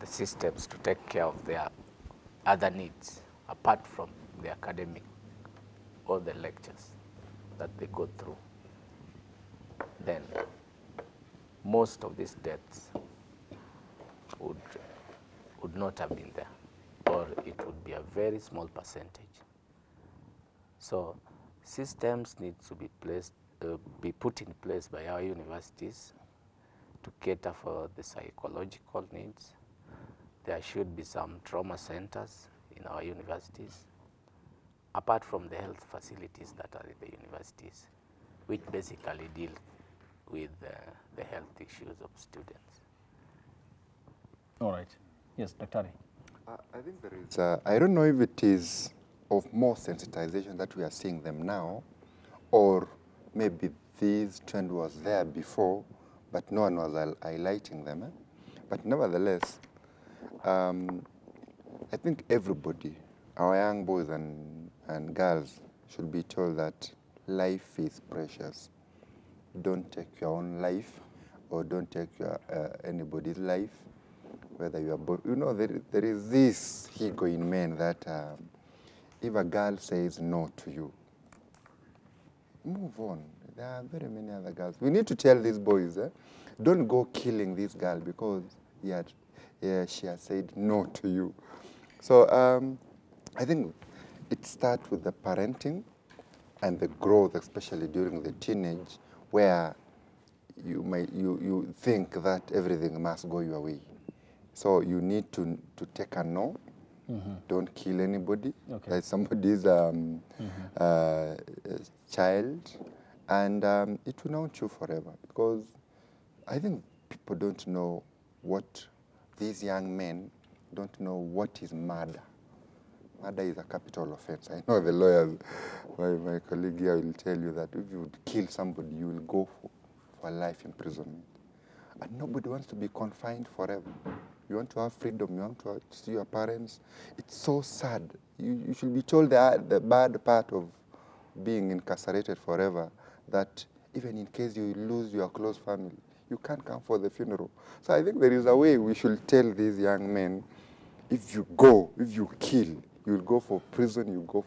the systems to take care of their other needs apart from the academic or the lectures that they go through, then most of these deaths would not have been there, or it would be a very small percentage. So systems need to be put in place by our universities to cater for the psychological needs. There should be some trauma centers in our universities, apart from the health facilities that are in the universities, which basically deal with the health issues of students. All right. Yes, Dr. I think there is, I don't know if it is of more sensitization that we are seeing them now, or maybe this trend was there before, but no one was highlighting them. But nevertheless, I think everybody, our young boys and girls, should be told that life is precious. Don't take your own life, or don't take anybody's life, whether you are born. You know, there is this ego in men that if a girl says no to you, move on. There are very many other girls. We need to tell these boys, don't go killing this girl because she has said no to you. So I think it starts with the parenting and the growth, especially during the teenage, where you think that everything must go your way. So you need to take a no. Don't kill anybody. Okay. That somebody's child, and it will not you forever. Because I think people don't know what, these young men don't know what is murder. Murder is a capital offense. I know the lawyers, my colleague here will tell you that if you would kill somebody, you will go for life imprisonment. And nobody wants to be confined forever. You want to have freedom, you want to see your parents. It's so sad. You should be told the bad part of being incarcerated forever, that even in case you lose your close family, you can't come for the funeral. So I think there is a way we should tell these young men, if you kill, you'll go for prison, you go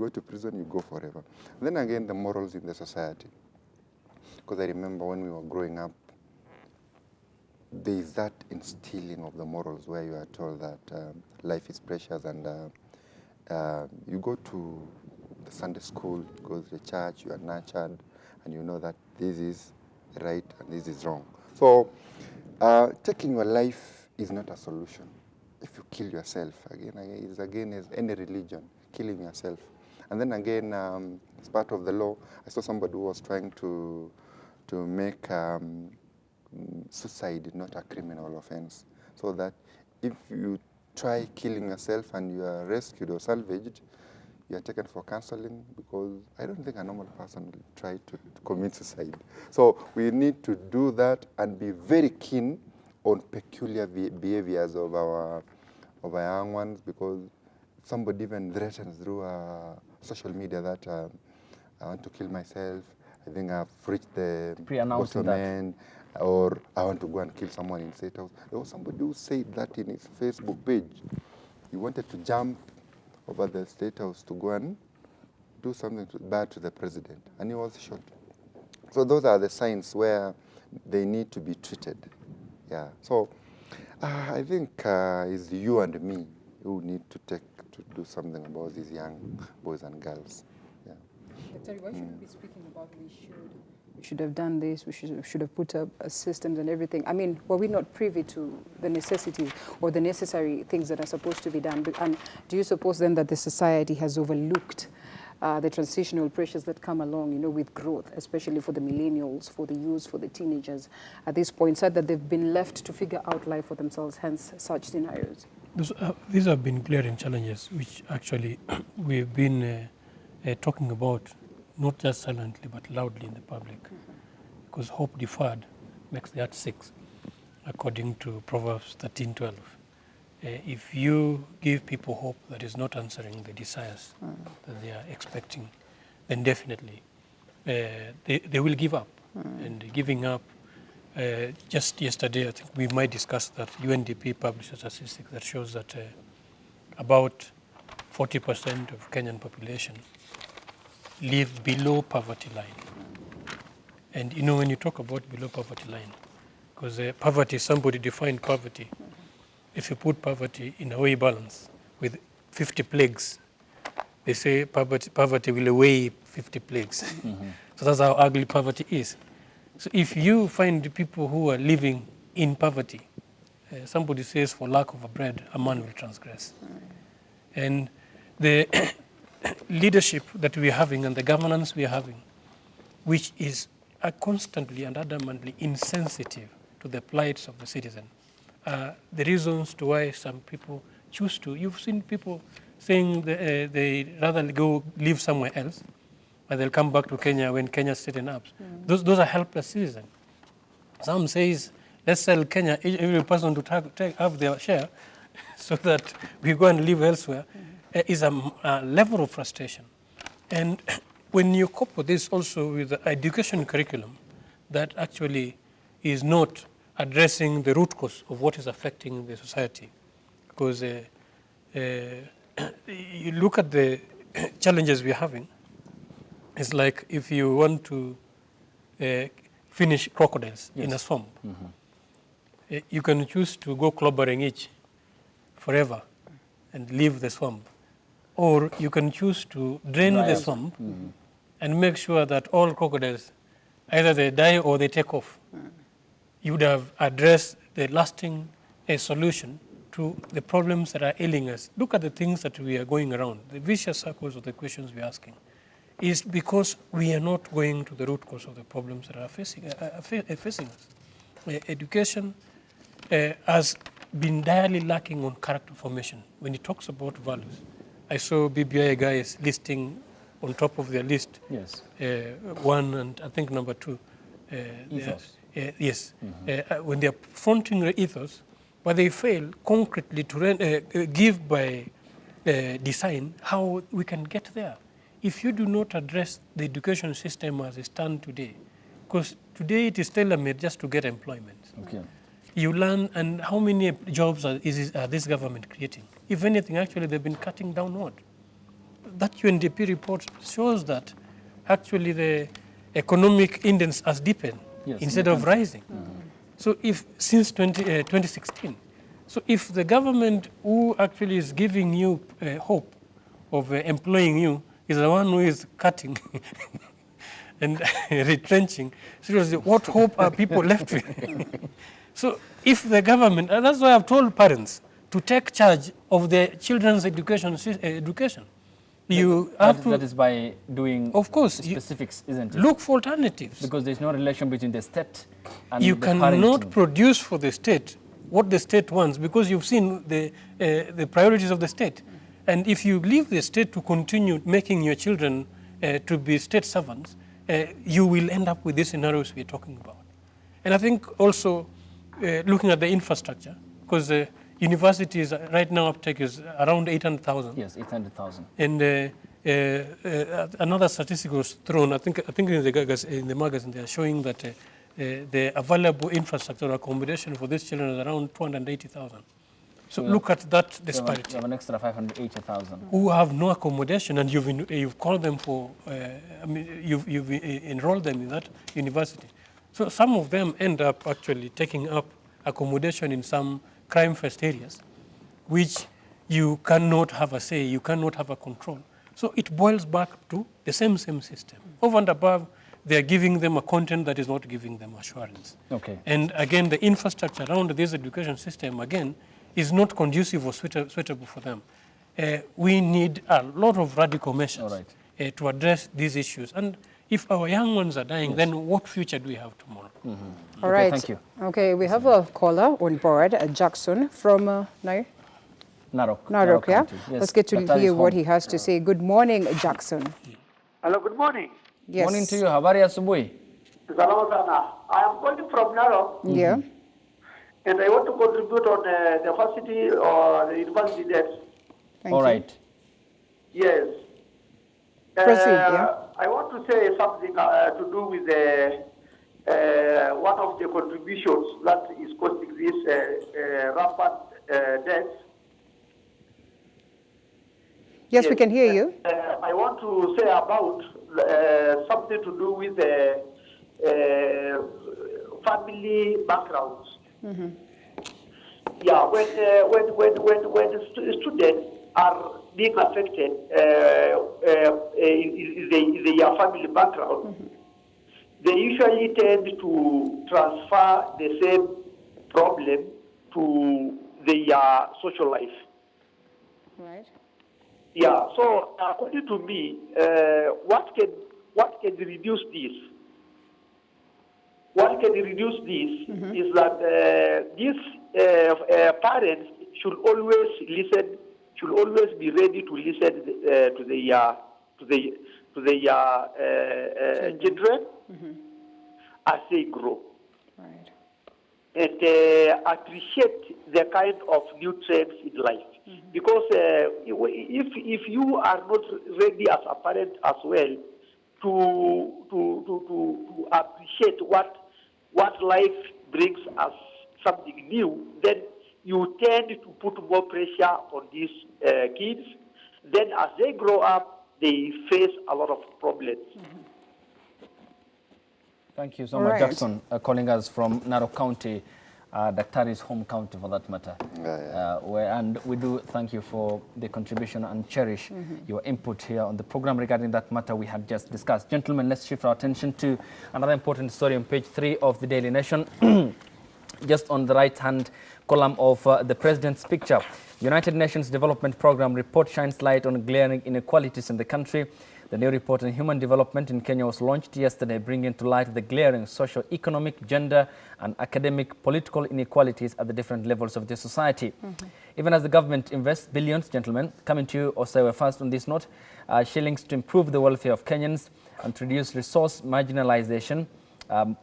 to prison, you go forever. And then again, the morals in the society. Because I remember when we were growing up, there is that instilling of the morals where you are told that life is precious, and you go to the Sunday school, you go to the church, you are nurtured, and you know that this is right and this is wrong. So taking your life is not a solution. If you kill yourself, it's again as any religion, killing yourself. And then again, as part of the law, I saw somebody who was trying to make suicide not a criminal offense, so that if you try killing yourself and you are rescued or salvaged, you are taken for counseling, because I don't think a normal person will try to commit suicide. So we need to do that and be very keen on peculiar behaviors of our young ones, because somebody even threatens through social media that I want to kill myself, I think I've reached the bottom end, or I want to go and kill someone in State House. There was somebody who said that in his Facebook page. He wanted to jump over the State House to go and do something bad to the president, and he was shot. So those are the signs where they need to be treated. Yeah. So I think it's you and me who need to do something about these young boys and girls. Yeah. Dr. Why should we be speaking about we should have done this, we should have put up systems and everything? I mean, were we not privy to the necessities or the necessary things that are supposed to be done? And do you suppose then that the society has overlooked the transitional pressures that come along, with growth, especially for the millennials, for the youth, for the teenagers at this point, so that they've been left to figure out life for themselves, hence such scenarios? These have been glaring challenges which actually we've been talking about, not just silently but loudly in the public, because hope deferred makes the heart sick, according to Proverbs 13:12. If you give people hope that is not answering the desires that they are expecting, then definitely they will give up. And giving up Just yesterday, I think we might discuss that UNDP published a statistic that shows that about 40% of Kenyan population live below poverty line. And you know, when you talk about below poverty line, because poverty, somebody defined poverty. If you put poverty in a weigh balance with 50 plagues, they say poverty will weigh 50 plagues. So that's how ugly poverty is. So if you find people who are living in poverty, somebody says for lack of a bread, a man will transgress. And the leadership that we are having and the governance we are having, which is constantly and adamantly insensitive to the plights of the citizen, the reasons to why some people choose to. You've seen people saying they rather go live somewhere else, but they'll come back to Kenya when Kenya straighten up. Those are helpless citizens. Some says, let's sell Kenya, every person to have their share, so that we go and live elsewhere, is a level of frustration. And when you couple this also with the education curriculum that actually is not addressing the root cause of what is affecting the society, because you look at the challenges we're having, it's like if you want to finish crocodiles in a swamp, you can choose to go clobbering each forever and leave the swamp. Or you can choose to drain the swamp and make sure that all crocodiles, either they die or they take off. You would have addressed the lasting solution to the problems that are ailing us. Look at the things that we are going around, the vicious circles of the questions we are asking, is because we are not going to the root cause of the problems that are facing us. Education has been direly lacking on character formation. When it talks about values, I saw BBI guys listing on top of their list, one and I think number two. Ethos. Yes. When they are fronting the ethos, but they fail concretely to give by design how we can get there. If you do not address the education system as it stands today, because today it is tailor-made just to get employment. Okay. You learn, and how many jobs are this government creating? If anything, actually, they've been cutting downward. That UNDP report shows that actually the economic index has deepened instead of rising. So if since 2016, so if the government who actually is giving you hope of employing you is the one who is cutting and retrenching, seriously, what hope are people left with? So if the government, and that's why I've told parents to take charge of their children's education. You have to. That is by doing of course, specifics, isn't it? Look for alternatives. Because there's no relation between the state and you the cannot parenting. produce for the state what the state wants, because you've seen the priorities of the state. And if you leave the state to continue making your children to be state servants, you will end up with these scenarios we're talking about. And I think also looking at the infrastructure, because universities right now uptake is around 800,000. Yes, 800,000. And another statistic was thrown, I think in the magazine they are showing that the available infrastructure accommodation for these children is around 280,000. So look at that disparity. You have an extra 580,000. Who have no accommodation, and you've called them for, you've enrolled them in that university. So some of them end up actually taking up accommodation in some crime-first areas, which you cannot have a say, you cannot have a control. So it boils back to the same system. Over and above, they are giving them a content that is not giving them assurance. Okay. And again, the infrastructure around this education system, again, is not conducive or suitable for them. We need a lot of radical measures to address these issues. And if our young ones are dying, then what future do we have tomorrow? All right. Thank you. Okay, we have a caller on board, Jackson from Narok. Narok, yeah? County. Yes, Let's get to Dr. hear is what home. he has to say. Good morning, Jackson. Hello, good morning. Yes. Morning to you. Habari asubuhi. Salama sana. I am calling from Narok, Yeah. and I want to contribute on the varsity or the university debts. Thank All you. right. Yes. Proceed, yeah. I want to say something to do with the what of the contributions that is causing this rampant deaths. Yes, we can hear you. I want to say about something to do with family backgrounds. Yeah, when students are being affected in their family background, they usually tend to transfer the same problem to their social life. Right. Yeah, so according to me, what can reduce this? What can reduce this is that these parents should always listen, should always be ready to listen to their children as they grow. Right. And appreciate the kind of new trends in life. Because if you are not ready as a parent as well to appreciate what life brings as something new, then you tend to put more pressure on these kids. Then as they grow up, they face a lot of problems. Thank you so All much, right. Jackson, calling us from Narok County, Daktari's home county for that matter. And we do thank you for the contribution and cherish your input here on the program regarding that matter we had just discussed. Gentlemen, let's shift our attention to another important story on page 3 of the Daily Nation. Just on the right-hand column of the President's picture, United Nations Development Program report shines light on glaring inequalities in the country. The new report on human development in Kenya was launched yesterday, bringing to light the glaring socio-economic, gender and academic political inequalities at the different levels of the society. Even as the government invests billions, gentlemen, coming to you, Osewe, first on this note, shillings to improve the welfare of Kenyans and to reduce resource marginalization,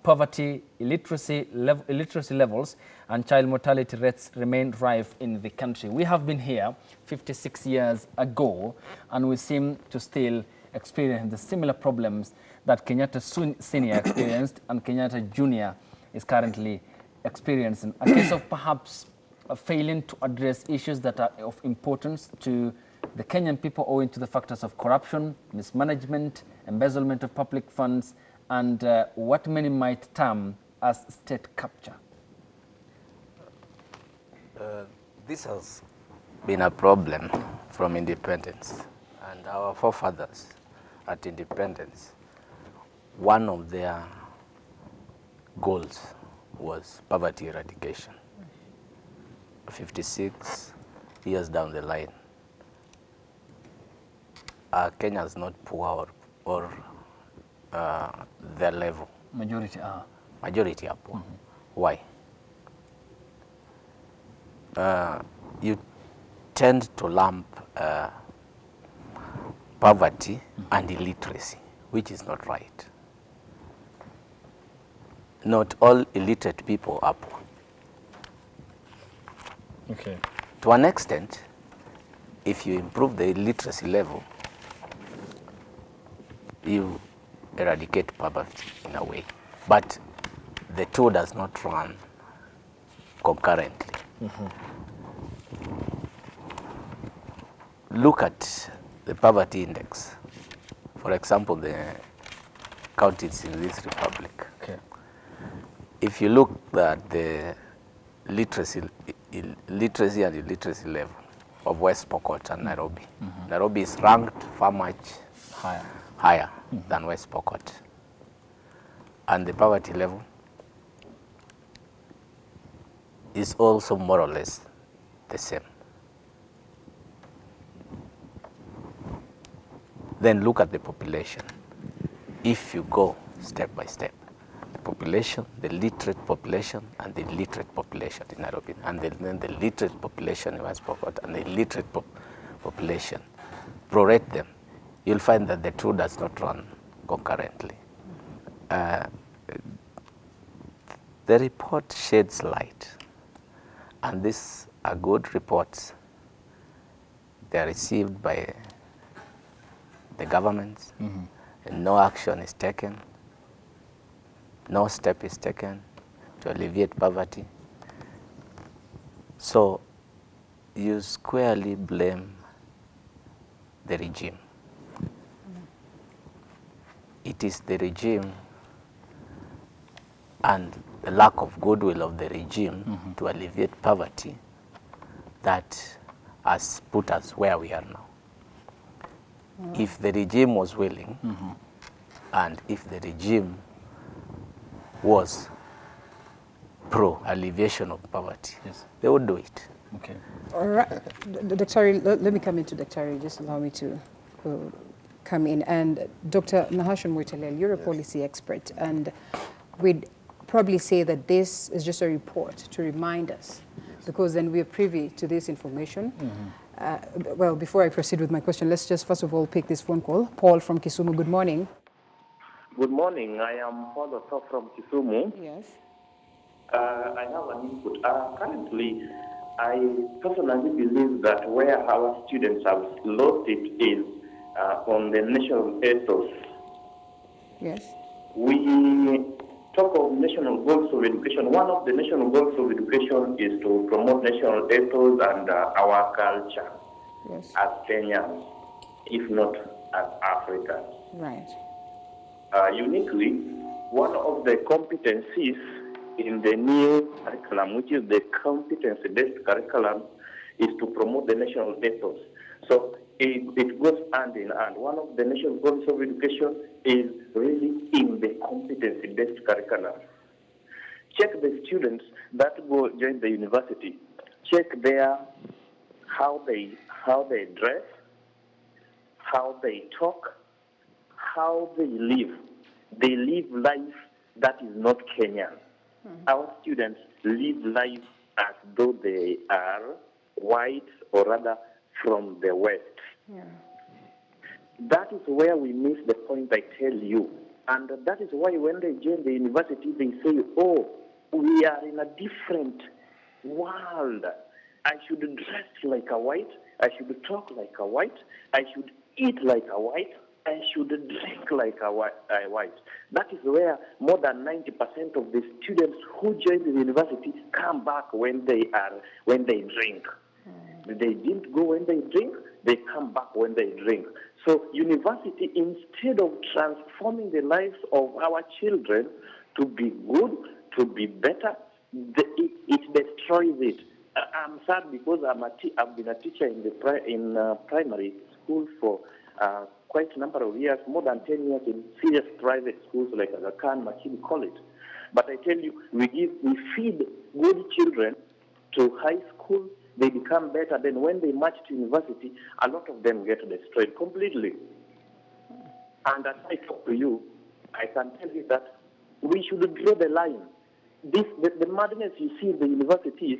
poverty, illiteracy levels and child mortality rates remain rife in the country. We have been here 56 years ago and we seem to still experience the similar problems that Kenyatta Senior experienced and Kenyatta Junior is currently experiencing. A case of perhaps failing to address issues that are of importance to the Kenyan people owing to the factors of corruption, mismanagement, embezzlement of public funds, and what many might term as state capture. This has been a problem from independence, and our forefathers at independence, one of their goals was poverty eradication. 56 years down the line, Kenya is not poor or their level. Majority are. Majority are poor. Why? You tend to lump poverty and illiteracy, which is not right. Not all illiterate people are poor. Okay. To an extent, if you improve the illiteracy level, you eradicate poverty in a way. But the two does not run concurrently. Look at the poverty index. For example, the counties in this republic. Okay. If you look at the literacy and illiteracy level of West Pokot and Nairobi, Nairobi is ranked far much higher than West Pokot. And the poverty level is also more or less the same. Then look at the population. If you go step by step, the population, the literate population and the illiterate population in Nairobi, and then the literate population in West Pokot and the illiterate population, prorate them, you'll find that the two does not run concurrently. The report sheds light, and these are good reports. They are received by the governments, and no action is taken, no step is taken to alleviate poverty. So you squarely blame the regime. It is the regime and the lack of goodwill of the regime to alleviate poverty that has put us where we are now. If the regime was willing, and if the regime was pro alleviation of poverty, they would do it. Okay. All right, Dr. Let me come into Dr. Just allow me to come in. And Dr. Nahashon Mwitelel, you're a policy expert, and we'd probably say that this is just a report to remind us, because then we are privy to this information. Well, before I proceed with my question, let's just first of all pick this phone call. Paul from Kisumu, good morning. Good morning. I am Paul Otto from Kisumu. Yes. I have an input. Currently, I personally believe that where our students have lost it is on the national ethos. Yes. We talk of national goals of education. One of the national goals of education is to promote national ethos and our culture as Kenyans, if not as Africans. Right. Uniquely, one of the competencies in the new curriculum, which is the competency-based curriculum, is to promote the national ethos. So it goes hand in hand. One of the national goals of education is really in the competency-based curriculum. Check the students that go join the university. Check their how they dress, how they talk, how they live. They live life that is not Kenyan. Our students live life as though they are white, or rather from the West. That is where we miss the point, I tell you. And that is why when they join the university, they say, oh, we are in a different world. I should dress like a white. I should talk like a white. I should eat like a white. I should drink like a white. That is where more than 90% of the students who join the university come back when they drink. They didn't go when they drink, they come back when they drink. So university, instead of transforming the lives of our children to be good, to be better, it destroys it. I'm sad because I've been a teacher in primary schools for quite a number of years, more than 10 years in serious private schools like Aga Khan, Machini College. But I tell you, we feed good children to high school, they become better. Then when they march to university, a lot of them get destroyed completely. And as I talk to you, I can tell you that we should draw the line. The madness you see in the universities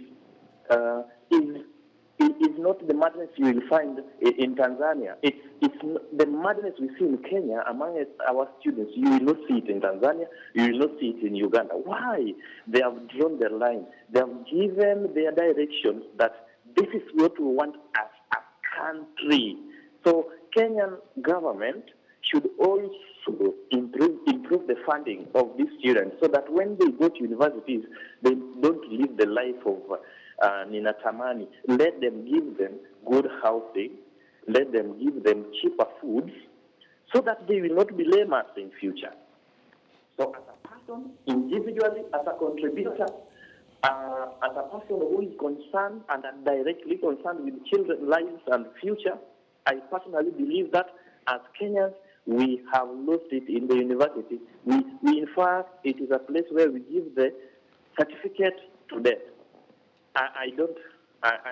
is not the madness you will find in Tanzania. It's the madness we see in Kenya among our students. You will not see it in Tanzania. You will not see it in Uganda. Why? They have drawn their line. They have given their directions that this is what we want as a country. So Kenyan government should also improve the funding of these students so that when they go to universities, they don't live the life of Nina Tamani. Let them give them good housing. Let them give them cheaper foods so that they will not be laymen in future. So as a person, individually, as a contributor, as a person who is concerned and directly concerned with children's lives and future, I personally believe that as Kenyans, we have lost it in the university. We in fact, it is a place where we give the certificate to death. I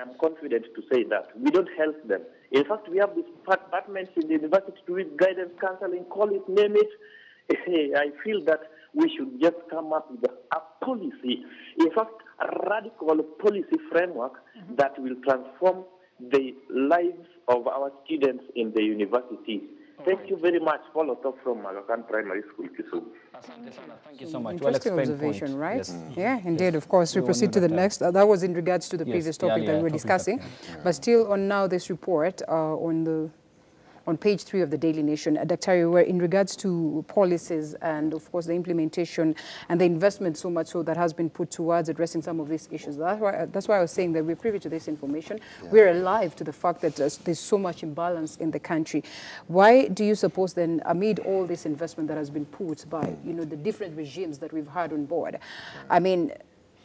am confident to say that. We don't help them. In fact, we have these departments in the university to do guidance, counseling, call it, name it. I feel that we should just come up with a policy, in fact, a radical policy framework that will transform the lives of our students in the universities. Thank you very much. Follow up from Aga Khan Primary School, Kisumu. Thank you so much. Interesting observation, point. right? Yes. Yeah, indeed, of course. We proceed to the next. That was in regards to the previous topic that we were discussing. But still on now this report on the on page 3 of the Daily Nation, Dr. where in regards to policies and, of course, the implementation and the investment so much so that has been put towards addressing some of these issues. That's why I was saying that we're privy to this information. Yeah. We're alive to the fact that there's so much imbalance in the country. Why do you suppose then, amid all this investment that has been put by, the different regimes that we've had on board, I mean,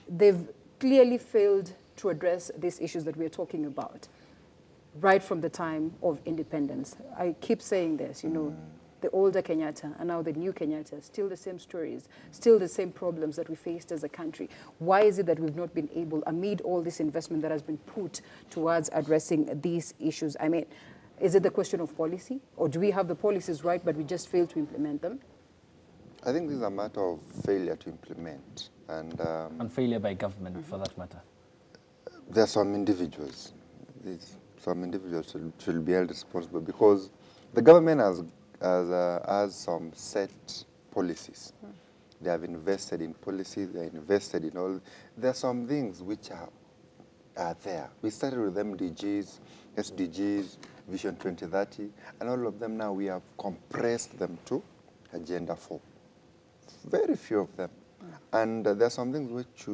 they've clearly failed to address these issues that we're talking about right from the time of independence? I keep saying this, the older Kenyatta and now the new Kenyatta, still the same stories, still the same problems that we faced as a country. Why is it that we've not been able, amid all this investment that has been put towards addressing these issues? I mean, is it the question of policy, or do we have the policies right, but we just fail to implement them? I think this is a matter of failure to implement. And failure by government, for that matter. There are some individuals. Some individuals should be held responsible because the government has some set policies. They have invested in policies, they are invested in all. There are some things which are there. We started with MDGs, SDGs, Vision 2030, and all of them now we have compressed them to Agenda 4. Very few of them. And there are some things which,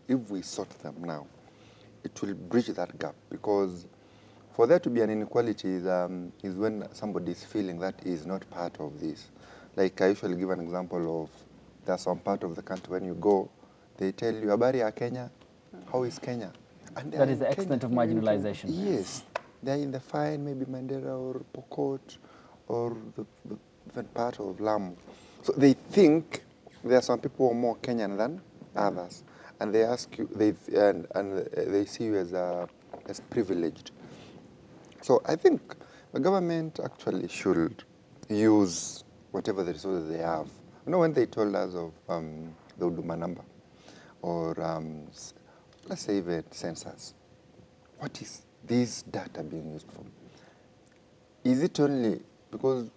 if we sort them now, it will bridge that gap, because for there to be an inequality is when somebody is feeling that he is not part of this. Like I usually give an example of, there's some part of the country when you go, they tell you, habari ya Kenya, how is Kenya? And that is the extent of marginalization. Yes. They're in the fine, maybe Mandera or Pokot or the different part of Lamu. So they think there are some people who are more Kenyan than others. And they ask you, and they see you as privileged. So I think the government actually should use whatever the resources they have. When they told us of the Huduma number, or let's say even census, what is this data being used for? Is it only because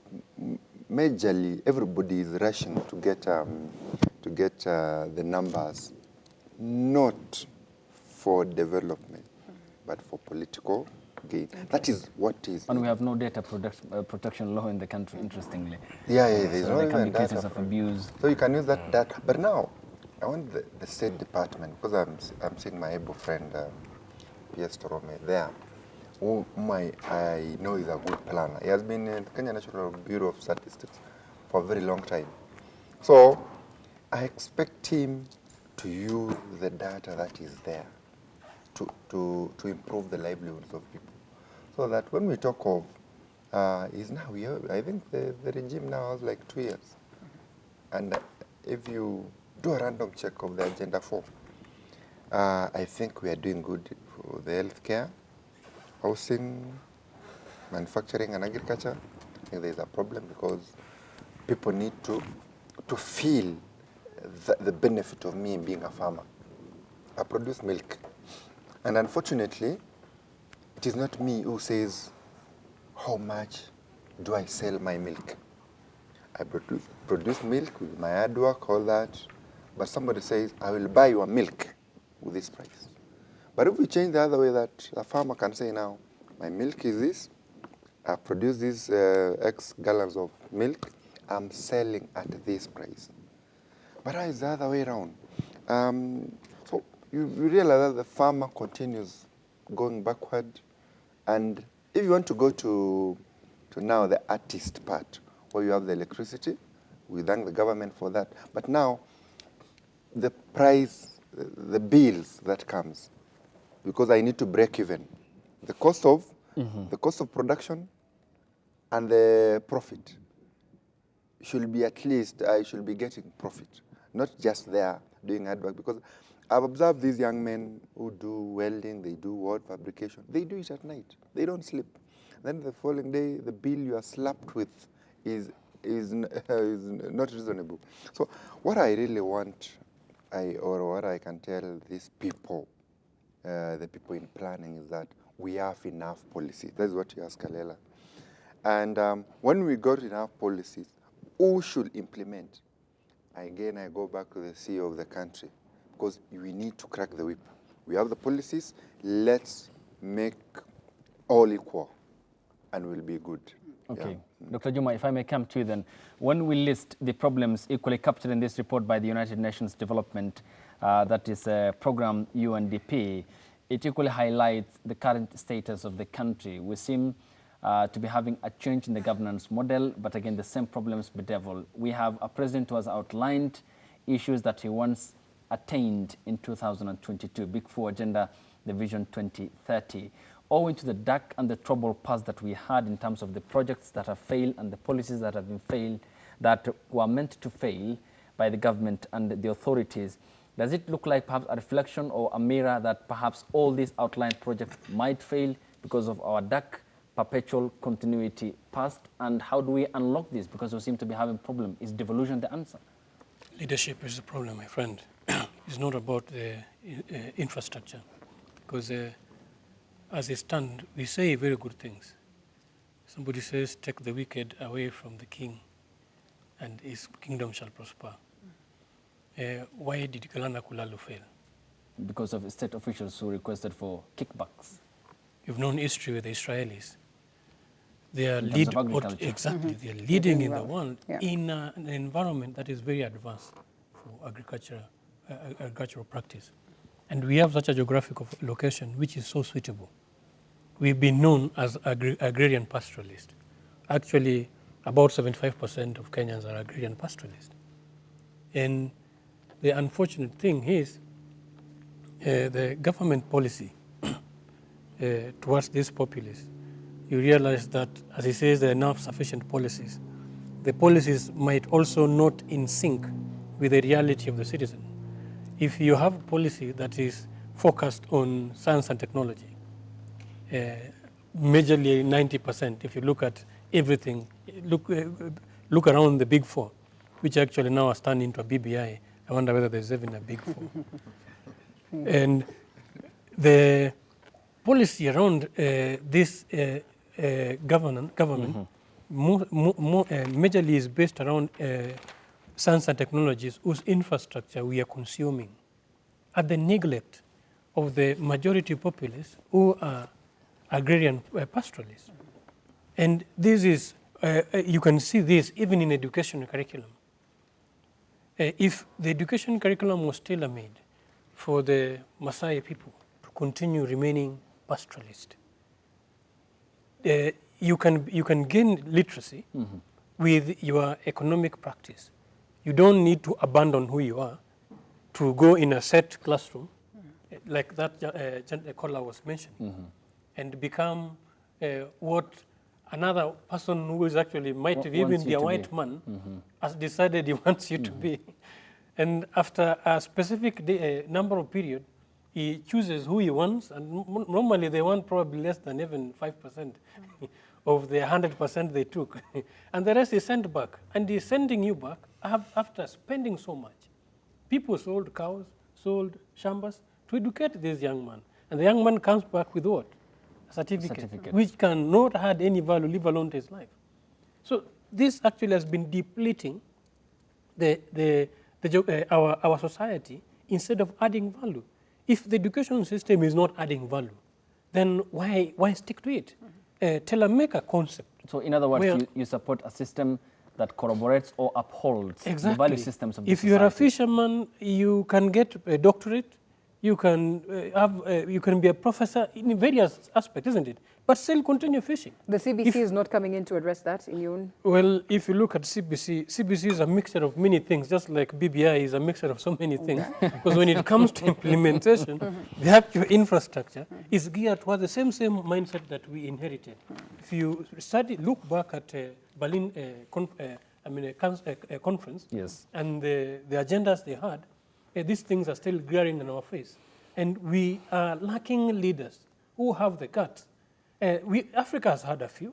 majorly everybody is rushing to get the numbers, not for development, but for political gain. Okay. That is what is. And we have no data protection law in the country, interestingly. Yeah, there's so no there can be data cases of abuse. So you can use that data. But now, I want the State Department, because I'm seeing my able friend, P.S. Torome, there, whom I know is a good planner. He has been in the Kenya National Bureau of Statistics for a very long time. So I expect him to use the data that is there to improve the livelihoods of people. So that when we talk of, is now here, I think the regime now has like 2 years. And if you do a random check of the Agenda 4, I think we are doing good for the healthcare, housing, manufacturing and agriculture. I think there's a problem because people need to feel the benefit of me being a farmer. I produce milk. And unfortunately, it is not me who says, how much do I sell my milk? I produce milk with my hard work, all that, but somebody says, I will buy your milk with this price. But if we change the other way, that a farmer can say now, my milk is this, I produce these X gallons of milk, I'm selling at this price. But how is the other way around? So you realize that the farmer continues going backward. And if you want to go to now the artist part, where you have the electricity, we thank the government for that. But now, the price, the bills that comes, because I need to break even, the cost of production and the profit should be at least, I should be getting profit, not just there doing hard work. Because I've observed these young men who do welding, they do wood fabrication, they do it at night, they don't sleep. Then the following day, the bill you are slapped with is not reasonable. So what I really want, or what I can tell these people, the people in planning, is that we have enough policies. That's what you asked Kalela. And when we got enough policies, who should implement? Again, I go back to the CEO of the country, because we need to crack the whip. We have the policies, let's make all equal. and will be good. Okay. Yeah. Dr. Juma, if I may come to you then, when we list the problems equally captured in this report by the United Nations Development, that is program UNDP, it equally highlights the current status of the country. We seem to be having a change in the governance model, but again, the same problems bedevil. We have a president who has outlined issues that he once attained in 2022, Big Four Agenda, the Vision 2030. Owing to the dark and the troubled past that we had in terms of the projects that have failed and the policies that have been failed, that were meant to fail by the government and the authorities, does it look like perhaps a reflection or a mirror that perhaps all these outlined projects might fail because of our dark, perpetual continuity past? And how do we unlock this? Because we seem to be having a problem. Is devolution the answer? Leadership is the problem, my friend. It's not about the infrastructure. Because as it stands, we say very good things. Somebody says, take the wicked away from the king, and his kingdom shall prosper. Why did Galana Kulalu fail? Because of state officials who requested for kickbacks. You've known history with the Israelis. They are Exactly. They are leading in the world in an environment that is very advanced for agricultural practice. And we have such a geographical location which is so suitable. We've been known as agrarian pastoralists. Actually, about 75% of Kenyans are agrarian pastoralists. And the unfortunate thing is the government policy towards this populace. You realize that, as he says, there are enough sufficient policies. The policies might also not in sync with the reality of the citizen. If you have a policy that is focused on science and technology, majorly 90%, if you look at everything, look around the Big Four, which actually now are turning into a BBI. I wonder whether there's even a Big Four. And the policy around this government majorly is based around science and technologies whose infrastructure we are consuming at the neglect of the majority populace who are agrarian pastoralists. And this is, you can see this even in education curriculum. If the education curriculum was tailor-made for the Maasai people to continue remaining pastoralist, you can gain literacy with your economic practice. You don't need to abandon who you are to go in a set classroom, like that caller was mentioning, and become what another person who is actually might even be a white man has decided he wants you to be. And after a specific number of period, he chooses who he wants, and normally they want probably less than even 5% of the 100% they took. And the rest is sent back. And he's sending you back after spending so much. People sold cows, sold shambas to educate this young man. And the young man comes back with what? A certificate. Which cannot add any value, leave alone his life. So this actually has been depleting our society instead of adding value. If the education system is not adding value, then why stick to it? Tailor-make a concept. So in other words, you support a system that corroborates or upholds the value systems of the society. If you're a fisherman, you can get a doctorate, you can you can be a professor in various aspects, isn't it? But still continue fishing. The CBC is not coming in to address that in your own? Well, if you look at CBC is a mixture of many things, just like BBI is a mixture of so many things. Because when it comes to implementation, the actual infrastructure is geared towards the same mindset that we inherited. If you look back at Berlin conference, and the agendas they had, these things are still glaring in our face. And we are lacking leaders who have the guts. Africa has had a few.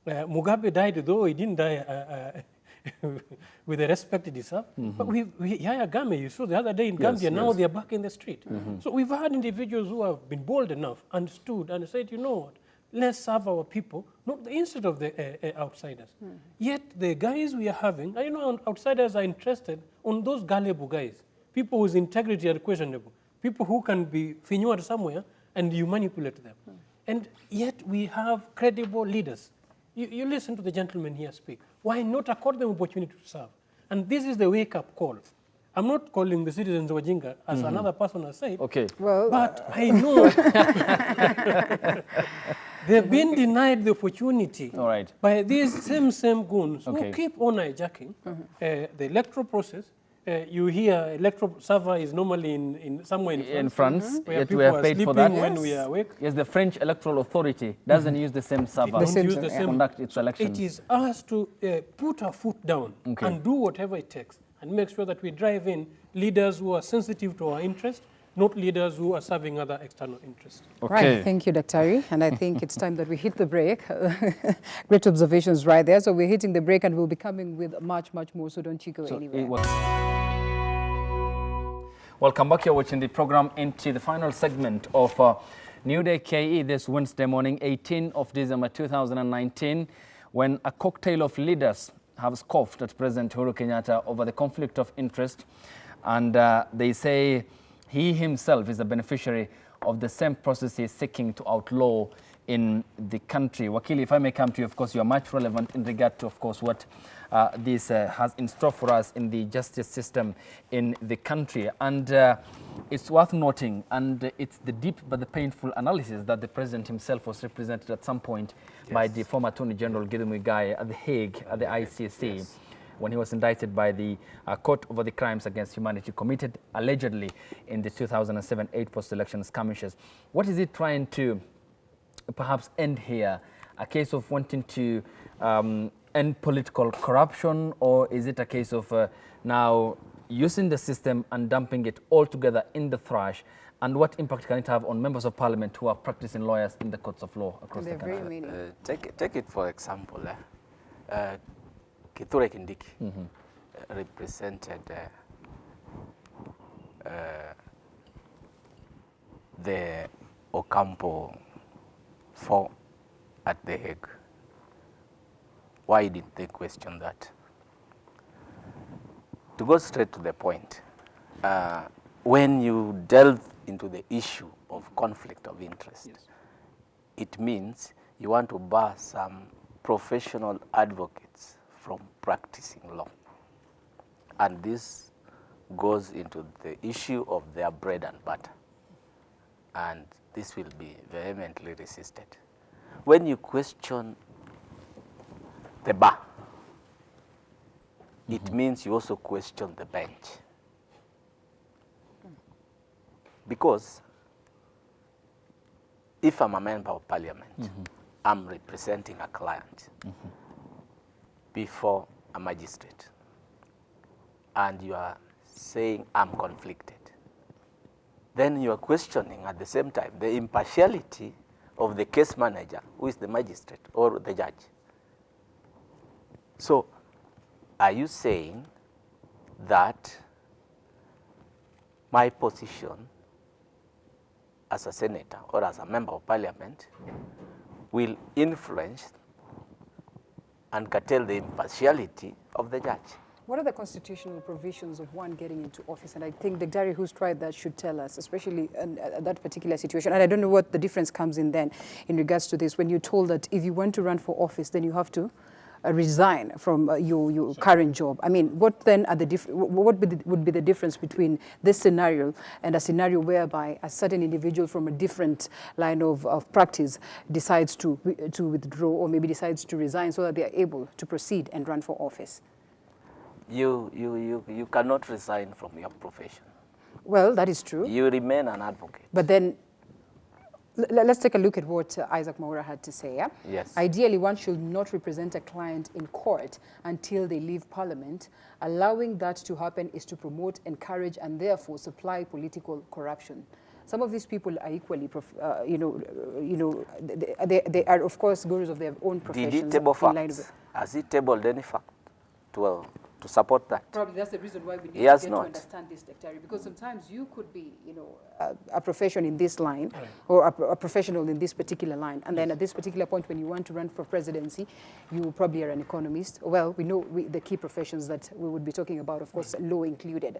Mugabe died, though he didn't die with the respect he deserved. But Yahya Jammeh, you saw the other day in Gambia, now they are back in the street. So we've had individuals who have been bold enough and stood and said, you know what, let's serve our people, not instead of the outsiders. Yet the guys we are having, you know, outsiders are interested on those gullible guys, people whose integrity are questionable, people who can be finured somewhere and you manipulate them. And yet we have credible leaders. You listen to the gentleman here speak. Why not accord them opportunity to serve? And this is the wake-up call. I'm not calling the citizens of Wajinga, as another person has said, but I know they've been denied the opportunity by these same goons who keep on hijacking the electoral process. You hear electoral server is normally in somewhere in France, where yet people we have are paid sleeping for that. when we are awake. Yes, the French Electoral Authority doesn't use the same server to conduct its elections. It is us to put our foot down and do whatever it takes and make sure that we drive in leaders who are sensitive to our interests, not leaders who are serving other external interests. Right, thank you, Daktari. And I think it's time that we hit the break. Great observations right there. So we're hitting the break and we'll be coming with much more, so don't you go anywhere. Welcome back. You're watching the program into the final segment of New Day KE this Wednesday morning, 18th of December 2019, when a cocktail of leaders have scoffed at President Uhuru Kenyatta over the conflict of interest, and they say he himself is a beneficiary of the same process he is seeking to outlaw in the country. Wakili, if I may come to you, of course, you are much relevant in regard to, of course, what this has in store for us in the justice system in the country. And it's worth noting, and it's the deep but the painful analysis that the president himself was represented at some point by the former Attorney General Githu Muigai at The Hague, at the ICC, when he was indicted by the Court over the Crimes Against Humanity committed allegedly in the 2007-8 post-election skirmishes. What is it trying to perhaps end here? A case of wanting to end political corruption, or is it a case of now using the system and dumping it all together in the trash? And what impact can it have on members of parliament who are practicing lawyers in the courts of law across the country? Take it for example, Kithure Kindiki represented the Ocampo 4 at The Hague. Why didn't they question that? To go straight to the point, when you delve into the issue of conflict of interest, it means you want to bar some professional advocates from practicing law. And this goes into the issue of their bread and butter. And this will be vehemently resisted. When you question the bar, it means you also question the bench. Because if I'm a member of parliament, I'm representing a client before a magistrate, and you are saying I'm conflicted, then you are questioning at the same time the impartiality of the case manager, who is the magistrate or the judge. So are you saying that my position as a senator or as a member of parliament will influence and curtail the impartiality of the judge? What are the constitutional provisions of one getting into office? And I think the Daktari who's tried that should tell us, especially in that particular situation. And I don't know what the difference comes in then in regards to this, when you're told that if you want to run for office, then you have to resign from your current job. I mean, what then are the would be the difference between this scenario and a scenario whereby a certain individual from a different line of practice decides to withdraw, or maybe decides to resign, so that they are able to proceed and run for office? You cannot resign from your profession. Well, that is true. You remain an advocate. But then, let's take a look at what Isaac Mwaura had to say. Yeah? Yes. Ideally, one should not represent a client in court until they leave parliament. Allowing that to happen is to promote, encourage, and therefore supply political corruption. Some of these people are equally, they are of course gurus of their own professions. Did he table facts? Has he tabled any fact to support that? Probably that's the reason why we need to understand this, Daktari, because sometimes you could be, a profession in this line, or a professional in this particular line, and then at this particular point when you want to run for presidency, you probably are an economist. Well, we know the key professions that we would be talking about, of course, law included.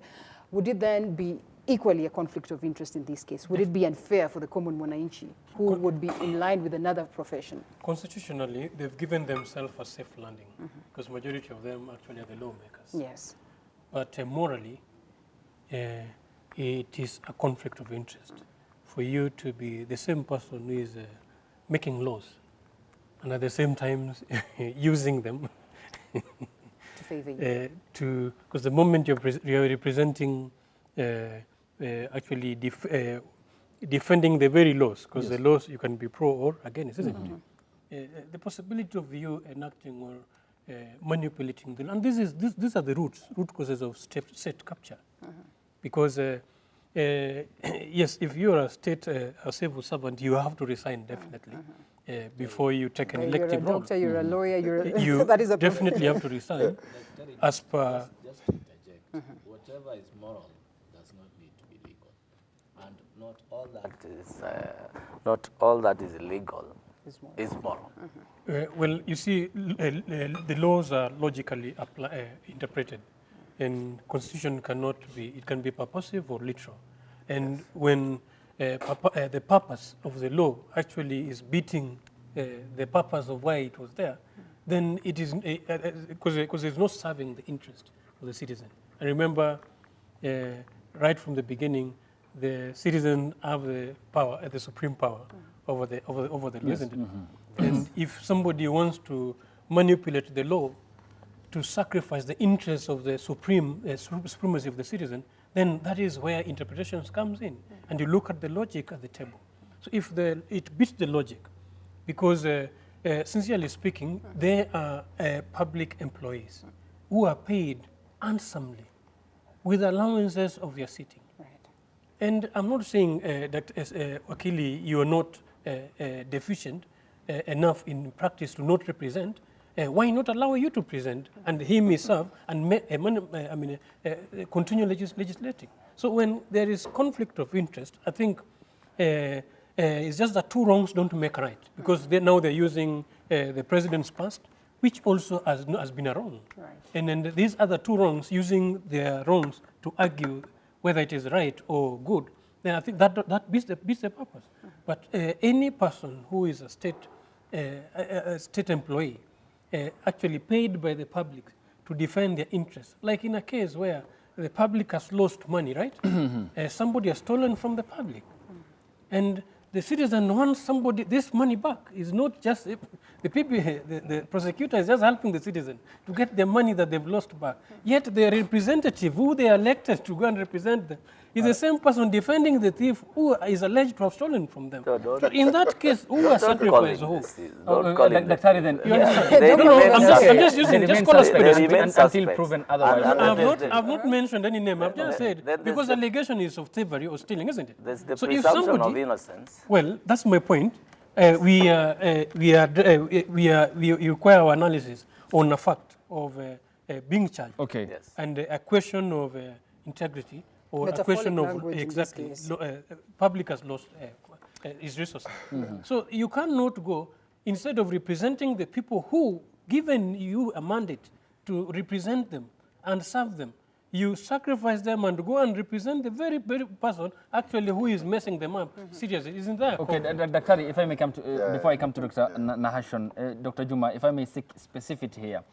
Would it then be equally a conflict of interest in this case? Would it be unfair for the common mwananchi who would be in line with another profession? Constitutionally, they've given themselves a safe landing because majority of them actually are the lawmakers. Yes. But morally, it is a conflict of interest for you to be the same person who is making laws and at the same time using them To favor you. because the moment you're representing actually defending the very laws, because the laws you can be pro or against, isn't it? The possibility of you enacting or manipulating the, and these are the root causes of state capture, because yes, if you are a civil servant, you have to resign definitely before you take an elective You're a role. doctor, you're a lawyer, You that is a definitely have to resign as per. Just to interject, whatever is moral does not need to be legal, and not all that is illegal is moral. Well, you see, the laws are logically interpreted, and constitution cannot be. It can be purposive or literal, and when the purpose of the law actually is beating the purpose of why it was there, then it is because it's not serving the interest of the citizen. And remember, right from the beginning, the citizen have the power, the supreme power over the law, isn't it? And if somebody wants to manipulate the law to sacrifice the interests of the supremacy of the citizen, then that is where interpretations comes in, and you look at the logic at the table. So if it beats the logic, because sincerely speaking, they are public employees who are paid handsomely with allowances of their sitting. Right. And I'm not saying that as Wakili, you are not deficient enough in practice to not represent. Why not allow you to present and he may serve and continue legislating? So when there is conflict of interest, I think it's just that two wrongs don't make a right, because now they're using the president's past, which also has been a wrong. Right. And then these other two wrongs, using their wrongs to argue whether it is right or good, then I think that beats the purpose. But any person who is a state employee, actually paid by the public to defend their interests, like in a case where the public has lost money, right? Somebody has stolen from the public, and the citizen wants this money back. Is not just the people, the prosecutor is just helping the citizen to get the money that they've lost back. Yet the representative who they are elected to go and represent them is the same person defending the thief who is alleged to have stolen from them. So in that case, who has sacrificed who? Daktari, then I'm just using, just call a spade until proven otherwise. I've not mentioned any name. I've just said because allegation is of thievery or stealing, isn't it? There's the So if presumption of somebody, innocence. well, that's my point. We require our analysis on a fact of being charged, Okay. Yes. and a question of integrity, or a Metaphoric question of language in this exactly case. public has lost its resources. So you cannot go, instead of representing the people who given you a mandate to represent them and serve them, you sacrifice them and go and represent the very person actually who is messing them up. Seriously, isn't that? Okay, Daktari, if I may come to, before I come to Dr. Nahashon, Dr. Juma, if I may seek specificity here.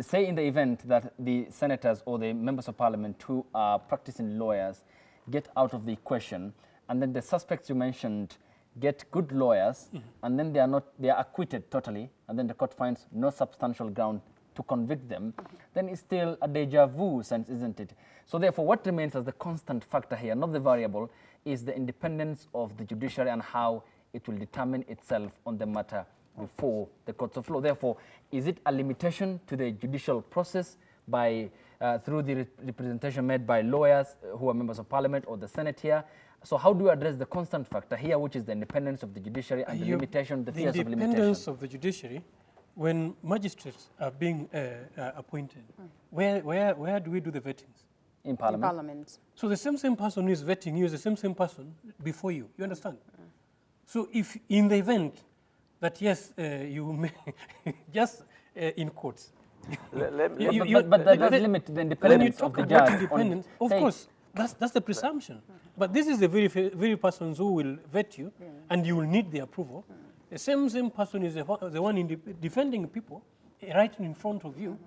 Say in the event that the senators or the members of parliament who are practicing lawyers get out of the equation, and then the suspects you mentioned get good lawyers, and then they are acquitted totally, and then the court finds no substantial ground to convict them, then it's still a deja vu sense, isn't it? So therefore, what remains as the constant factor here, not the variable, is the independence of the judiciary and how it will determine itself on the matter before the courts of law. Therefore, is it a limitation to the judicial process by through the representation made by lawyers who are members of parliament or the Senate here? So how do you address the constant factor here, which is the independence of the judiciary and the limitation, the fears of limitation? The independence of the judiciary, when magistrates are being appointed, where do we do the vettings? In parliament. In parliament. So the same person who is vetting you is the same person before you. You understand? So if in the event that yes, you may just in courts. But that does limit the independence of the judge. Of course, That's the presumption. But this is the very persons who will vet you, and you will need the approval. The same person is the one defending people right in front of you.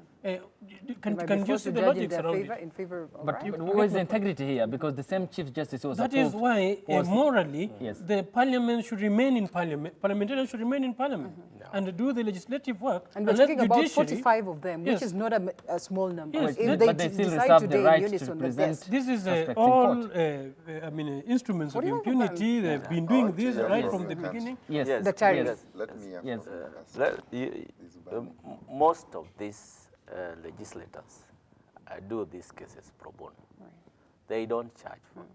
Can you see the logic around it? In favor of But where is the integrity here? Because the same Chief Justice was That is why morally Yes. the parliament should remain in parliament. Parliamentarians should remain in parliament and do the legislative work. And we're let talking about judiciary- 45 of them, which Yes. is not a small number. Yes, If but they still decide reserve the today in right to unison, then represent. yes. This is Suspects in all, court. Instruments of 45 impunity. They've been doing this right yes, from the yes. beginning. Yes. Yes, Dr. Arias. yes. Let me Yes. Most of these legislators do these cases pro bono. They don't charge for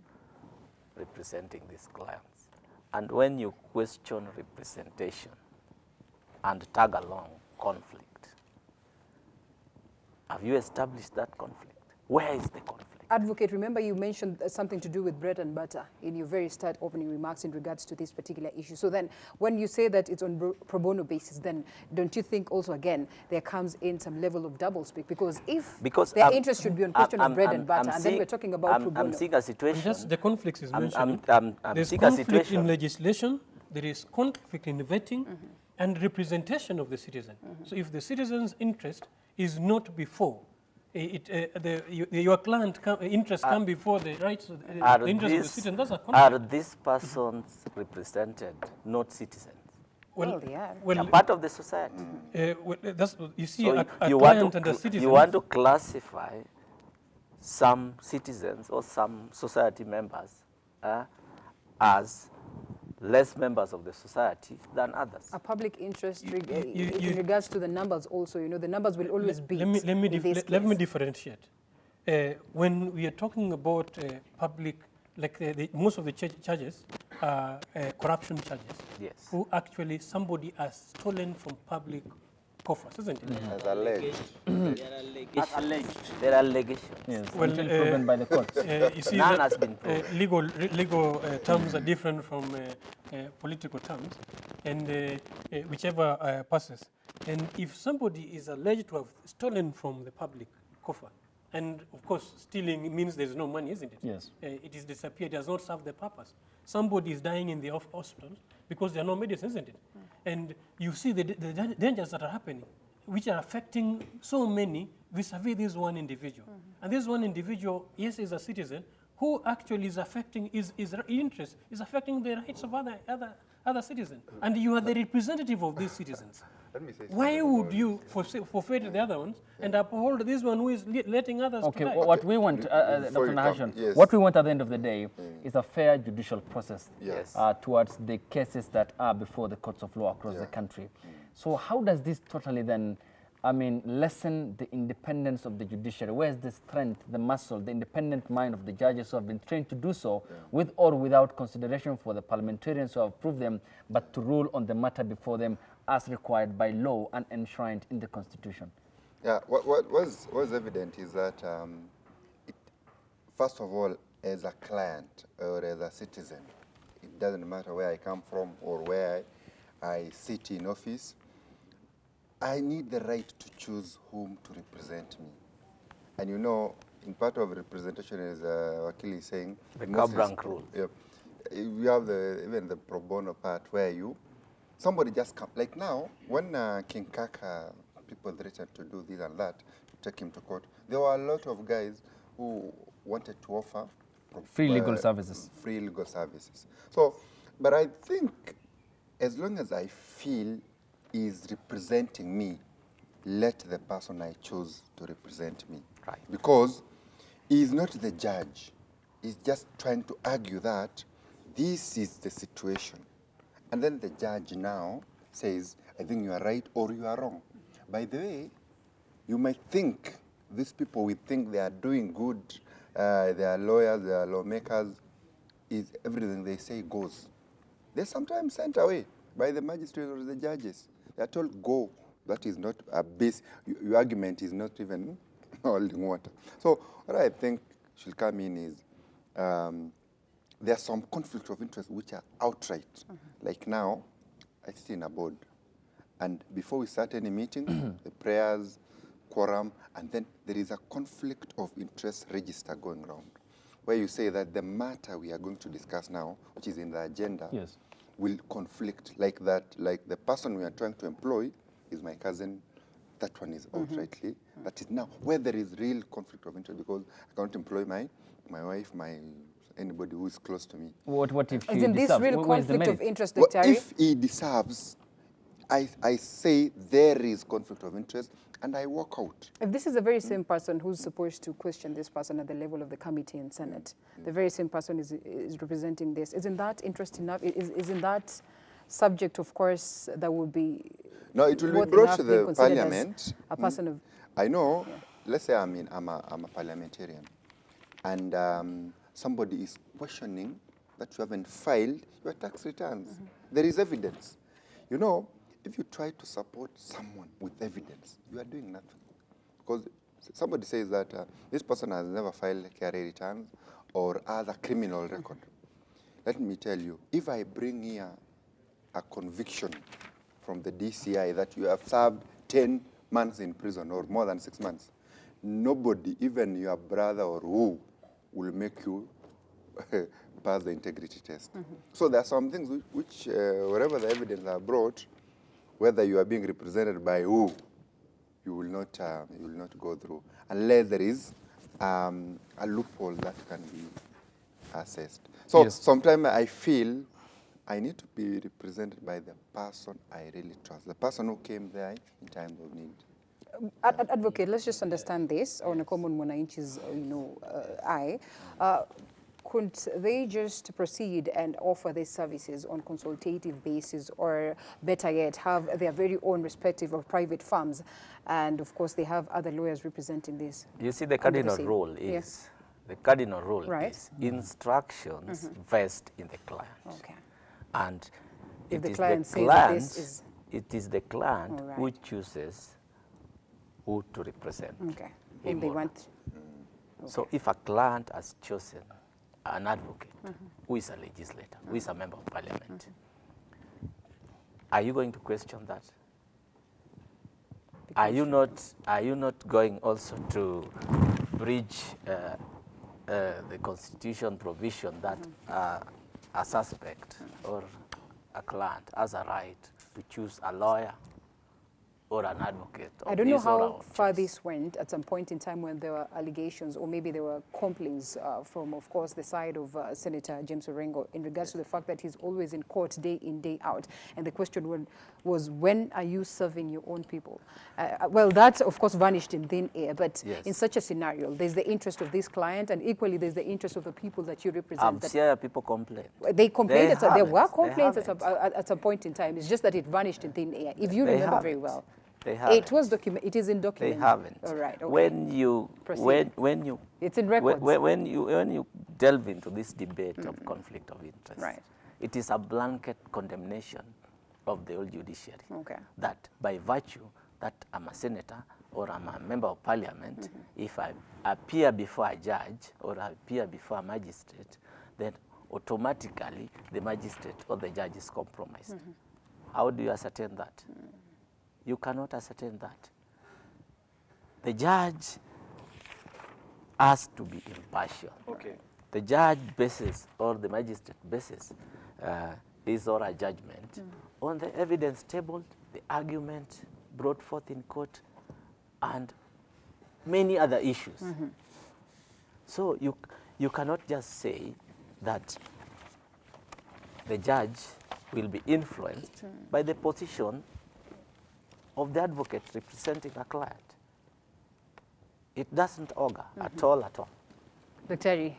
representing these clients. And when you question representation and tag along conflict, have you established that conflict? Where is the conflict? Advocate, remember you mentioned something to do with bread and butter in your very start opening remarks in regards to this particular issue. So then when you say that it's on pro bono basis, then don't you think also, again, there comes in some level of doublespeak? Because if their interest should be on question of bread and butter, and then we're talking about pro bono. I'm seeing a situation. Just the conflicts is mentioned. I'm There's seeing a conflict in situation. legislation. There is conflict in vetting and representation of the citizen. So if the citizen's interest is not before, your client interest come before the rights, the interest of the citizen. That's a conflict. Are these persons represented, not citizens? Well, they are. They are part of the society. That's, you see, So a you client and a citizen. you want to classify some citizens or some society members as less members of the society than others. A public interest in regards to the numbers also, the numbers will always beat Let me in this let me case. differentiate. When we are talking about public, like most of the charges are corruption charges. Yes. Who actually somebody has stolen from public coffers, isn't it? As alleged. There are allegations. Yes. Well, Until proven by the courts. You see, None that, has been proven. legal terms are different from political terms, and whichever passes. And if somebody is alleged to have stolen from the public coffer, and of course, stealing means there's no money, isn't it? Yes. It is disappeared, does not serve the purpose. Somebody is dying in the hospitals because there are no medicine, isn't it? And you see the dangers that are happening, which are affecting so many vis-a-vis this one individual. And this one individual, yes, is a citizen who actually is affecting his interest, is affecting the rights of other citizens. And you are the representative of these citizens. Why would you forfeit the other ones and uphold this one who is letting others to die? What we want, Dr. you Nahashon, come, yes. what we want at the end of the day is a fair judicial process Yes. towards the cases that are before the courts of law across the country. So how does this totally then, lessen the independence of the judiciary? Where's the strength, the muscle, the independent mind of the judges who have been trained to do so with or without consideration for the parliamentarians who have proved them, but to rule on the matter before them as required by law and enshrined in the Constitution? Yeah, what was evident is that, first of all, as a client or as a citizen, it doesn't matter where I come from or where I sit in office, I need the right to choose whom to represent me. And in part of representation, as Wakili is saying, The Cabranc rule. Yeah, you have even the pro bono part where somebody just come. Like now, when King Kaka, people threatened to do this and that, to take him to court, there were a lot of guys who wanted to offer Free legal services. Free legal services. So, but I think as long as I feel is representing me, let the person I choose to represent me. Right. Because he is not the judge. He's just trying to argue that this is the situation. And then the judge now says, I think you are right or you are wrong. By the way, you might think, these people will think they are doing good, they are lawyers, they are lawmakers, is everything they say goes. They're sometimes sent away by the magistrates or the judges. They are told, go. That is not a base. Your argument is not even holding water. So what I think should come in is there are some conflicts of interest which are outright. Like now, I sit in a board. And before we start any meeting, the prayers, quorum, and then there is a conflict of interest register going around. where you say that the matter we are going to discuss now, which is in the agenda, Yes. will conflict like that. Like the person we are trying to employ is my cousin. That one is outrightly. That is now where there is real conflict of interest, because I can't employ my wife, anybody who is close to me. What if she Isn't this deserves? real Where is the conflict of merit? interest, Well, Dr. if he deserves, I say there is conflict of interest, and I walk out. If this is the very same person who's supposed to question this person at the level of the committee and Senate, the very same person is representing this, isn't that interest enough? Isn't that subject, of course, that would be No, it will be worth brought enough to being the considered as parliament. a person of... I know, let's say I'm a parliamentarian, and somebody is questioning that you haven't filed your tax returns. There is evidence. You know, if you try to support someone with evidence, you are doing nothing. Because somebody says that this person has never filed KRA returns or other criminal record. Let me tell you, if I bring here a conviction from the DCI that you have served 10 months in prison or more than 6 months, nobody, even your brother or who, will make you pass the integrity test. So there are some things which wherever the evidence are brought, whether you are being represented by who, you will not go through unless there is a loophole that can be assessed. So sometimes I feel I need to be represented by the person I really trust, the person who came there in times of need. Advocate, let's just understand this on a common mwananchi's, eye. Couldn't they just proceed and offer these services on consultative basis, or better yet, have their very own respective or private firms, and of course they have other lawyers representing this? You see, the cardinal rule is is instructions vest in the client. Okay. And If it the is client the says client, this is... it is the client All right. who chooses who to represent. Okay. Whom they want. So if a client has chosen an advocate who is a legislator, who is a member of parliament, are you going to question that? Are you not going also to breach the constitution provision that a suspect or a client has a right to choose a lawyer or an advocate? I don't know how far this went at some point in time when there were allegations, or maybe there were complaints from, of course, the side of Senator James Orengo in regards to the fact that he's always in court day in, day out. And the question was, when are you serving your own people? Well, that, of course, vanished in thin air. But in such a scenario, there's the interest of this client, and equally there's the interest of the people that you represent. I'm sure people complain. They complained. There were complaints at some point in time. It's just that it vanished in thin air. If you remember very well. They haven't. It was it is in document. They haven't. All right. Okay. When you it's in records. When you delve into this debate of conflict of interest, right, it is a blanket condemnation of the whole judiciary. Okay. That by virtue that I'm a senator or I'm a member of parliament, if I appear before a judge or I appear before a magistrate, then automatically the magistrate or the judge is compromised. How do you ascertain that? You cannot ascertain that. The judge has to be impartial. Okay. The judge bases, or the magistrate bases, his or her judgment on the evidence tabled, the argument brought forth in court, and many other issues. So you cannot just say that the judge will be influenced by the position of the advocate representing a client. It doesn't augur at all. Dr.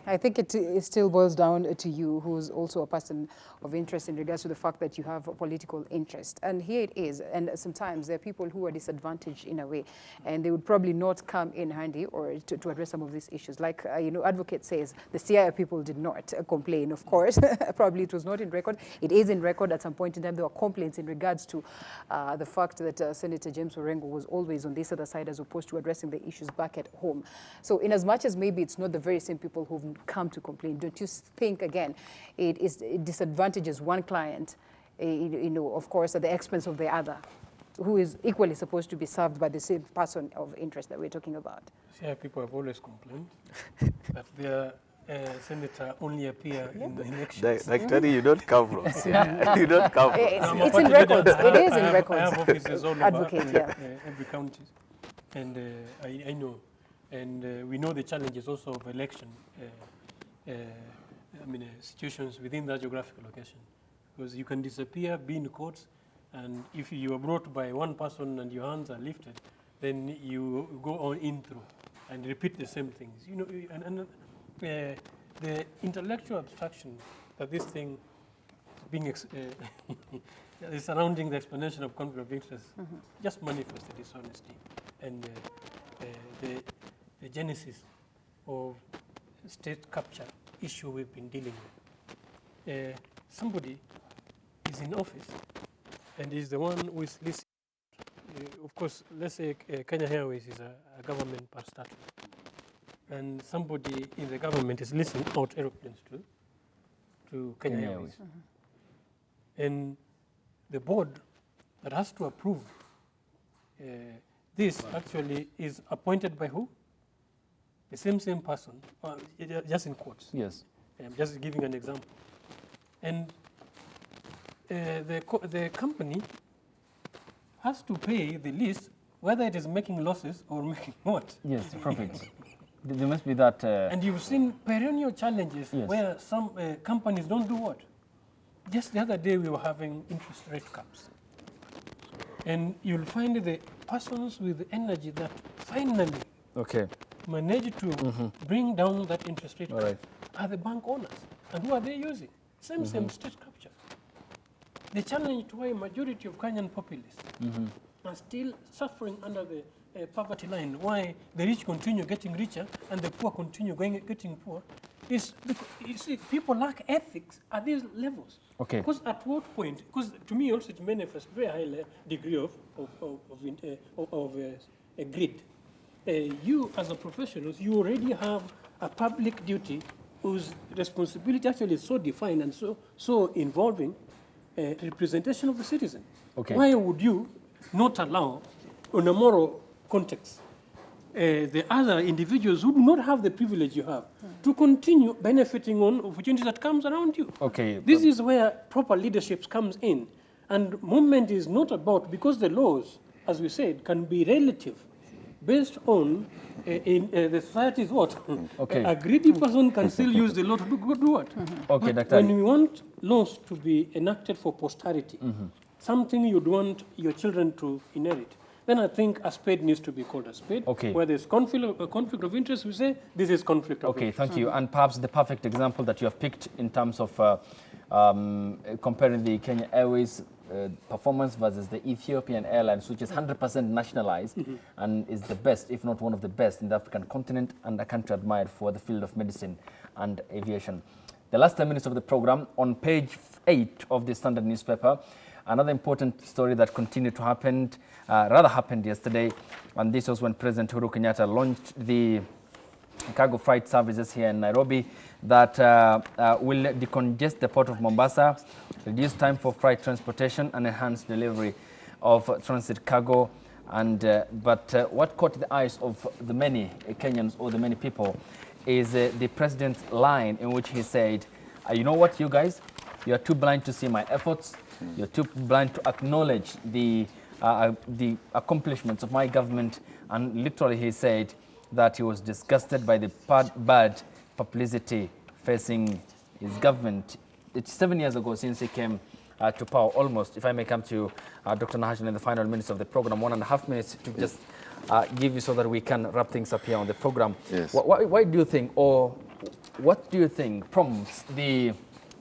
I think it still boils down to you, who's also a person of interest in regards to the fact that you have a political interest. And here it is. And sometimes there are people who are disadvantaged in a way, and they would probably not come in handy or to address some of these issues. Like, advocate says the CIA people did not complain, of course. Probably it was not in record. It is in record. At some point in time, there were complaints in regards to the fact that Senator James Orengo was always on this other side as opposed to addressing the issues back at home. So in as much as maybe it's not the very same people who've come to complain, don't you think, again, it disadvantages one client, of course, at the expense of the other, who is equally supposed to be served by the same person of interest that we're talking about? Yeah, people have always complained that their senator only appear in the elections. Daktari, you don't come from here. You don't come from here. It's in records. It is in records. I have offices all over Advocate, yeah. every county, and I know, and we know the challenges also of election. Situations within that geographical location, because you can disappear, be in courts, and if you are brought by one person and your hands are lifted, then you go on in through and repeat the same things. You know, and the intellectual abstraction that this thing being is surrounding the explanation of conflict of interest just manifests the dishonesty and the genesis of state capture issue we've been dealing with. Somebody is in office and is the one who is listening. Of course, let's say Kenya Airways is a government parastatal, and somebody in the government is leasing out aeroplanes to Kenya Airways. And the board that has to approve this actually is appointed by who? The same person, just in quotes. Yes. I'm just giving an example. And the company has to pay the lease whether it is making losses or making what? Yes, profits. There must be that. And you've seen perennial challenges where some companies don't do what? Just the other day we were having interest rate caps. And you'll find the persons with the energy that finally manage to bring down that interest rate cap are the bank owners. And who are they using? Same state capture. The challenge to why a majority of Kenyan populace are still suffering under the poverty line, why the rich continue getting richer and the poor continue getting poor, is because, you see, people lack ethics at these levels. Okay. Because at what point, because to me also it manifests very high degree of a greed. You as a professional, you already have a public duty whose responsibility actually is so defined and so involving representation of the citizen. Okay. Why would you not allow, on a moral context, the other individuals who do not have the privilege you have to continue benefiting on opportunities that comes around you? Okay. This is where proper leadership comes in. And movement is not about, because the laws, as we said, can be relative, based on the society's what? Okay. A greedy person can still use the law to do what? Okay, But Dr. when we want laws to be enacted for posterity, something you'd want your children to inherit, then I think a spade needs to be called a spade. Okay. Where there's conflict of interest, we say this is conflict of interest. Okay, thank you. And perhaps the perfect example that you have picked in terms of comparing the Kenya Airways performance versus the Ethiopian Airlines, which is 100% nationalized and is the best, if not one of the best, in the African continent and a country admired for the field of medicine and aviation. The last 10 minutes of the program, on page 8 of the Standard newspaper, another important story that continued to happen, happened yesterday, and this was when President Uhuru Kenyatta launched the cargo freight services here in Nairobi that will decongest the port of Mombasa, reduce time for freight transportation, and enhance delivery of transit cargo. And but what caught the eyes of the many Kenyans or the many people is the president's line in which he said, you know what, you guys, you are too blind to see my efforts. You're too blind to acknowledge the accomplishments of my government. And literally he said that he was disgusted by the bad publicity facing his government. It's 7 years ago since he came to power, almost. If I may come to Dr. Nahajan in the final minutes of the program, 1.5 minutes to just give you so that we can wrap things up here on the program. Yes. Why do you think, or what do you think prompts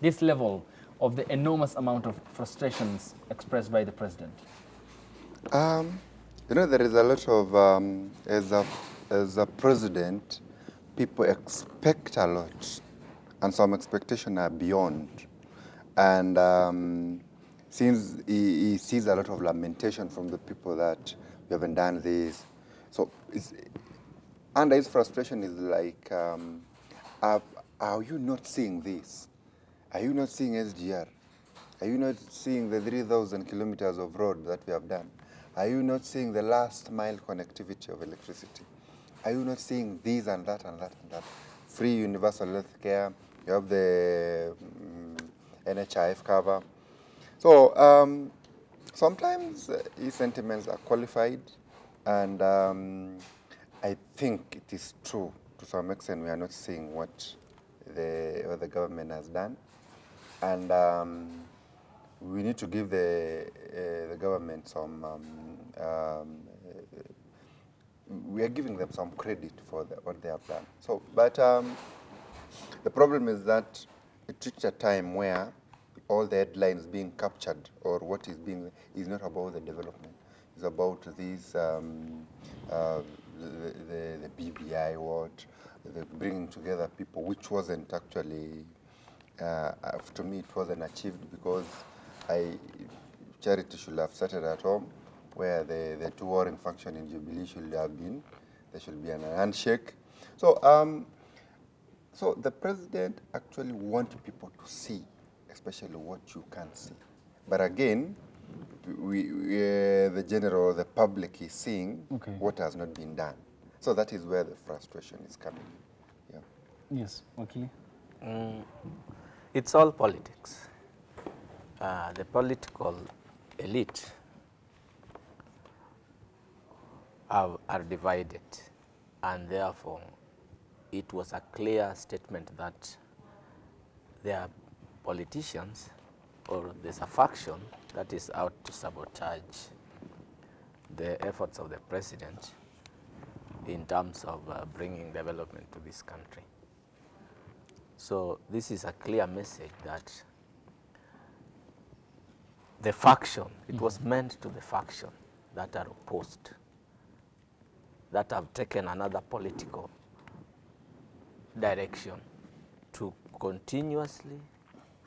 this level of the enormous amount of frustrations expressed by the president? You know, there is a lot of, as a president, people expect a lot, and some expectations are beyond. And since he sees a lot of lamentation from the people that we haven't done this, so under his frustration is like, are you not seeing this? Are you not seeing SGR? Are you not seeing the 3,000 kilometers of road that we have done? Are you not seeing the last mile connectivity of electricity? Are you not seeing this and that and that and that? free universal health care, you have the NHIF cover. So sometimes these sentiments are qualified, and I think it is true to some extent. We are not seeing what the government has done, and we need to give the government some. We are giving them some credit for what they have done. So, but the problem is that it reached a time where all the headlines being captured, or what is being, is not about the development. It's about these the BBI, the bringing together people, which wasn't actually. To me, it wasn't achieved, because charity should have started at home, where the two warring function in Jubilee should have been. There should be a handshake. So, so the president actually wants people to see, especially what you can see. But again, the general, the public is seeing what has not been done. So that is where the frustration is coming. Yeah. Yes, okay. It's all politics. The political elite are divided, and therefore it was a clear statement that there are politicians, or there's a faction that is out to sabotage the efforts of the president in terms of bringing development to this country. So this is a clear message that the faction, it was meant to the faction that are opposed, that have taken another political direction to continuously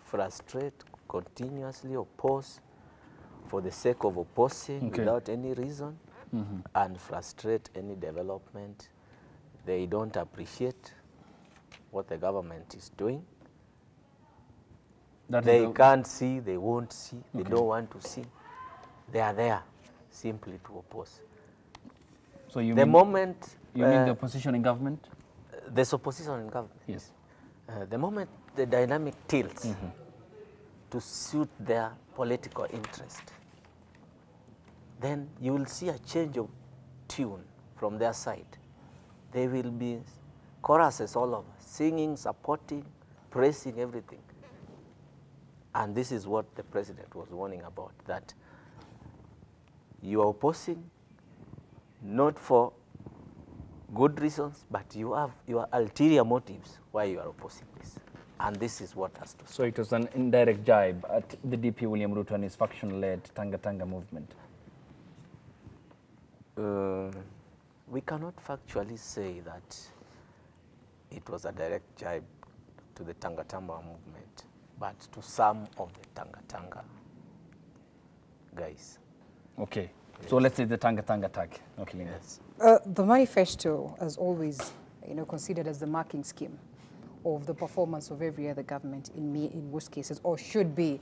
frustrate, continuously oppose for the sake of opposing without any reason, and frustrate any development. They don't appreciate what the government is doing. They can't see, they won't see, they don't want to see. They are there simply to oppose. So you the mean, moment you mean the opposition in government? There's opposition in government. Yes. The moment the dynamic tilts to suit their political interest, then you will see a change of tune from their side. There will be choruses all over, singing, supporting, praising, everything. And this is what the president was warning about, that you are opposing not for good reasons, but you have your ulterior motives why you are opposing this. And this is what has to stop. So it was an indirect jibe at the DP William Ruto and his faction-led Tanga Tanga movement. We cannot factually say that it was a direct jibe to the Tanga Tanga movement, but to some of the Tanga Tanga guys. Okay. Yes. So let's say the Tanga Tanga tag. Okay. Yes. The manifesto, as always, considered as the marking scheme of the performance of every other government in most cases, or should be,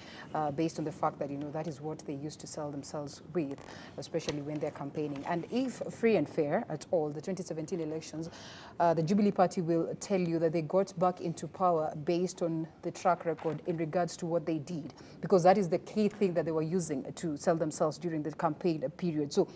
based on the fact that, that is what they used to sell themselves with, especially when they're campaigning. And if free and fair at all, the 2017 elections, the Jubilee Party will tell you that they got back into power based on the track record in regards to what they did, because that is the key thing that they were using to sell themselves during the campaign period. So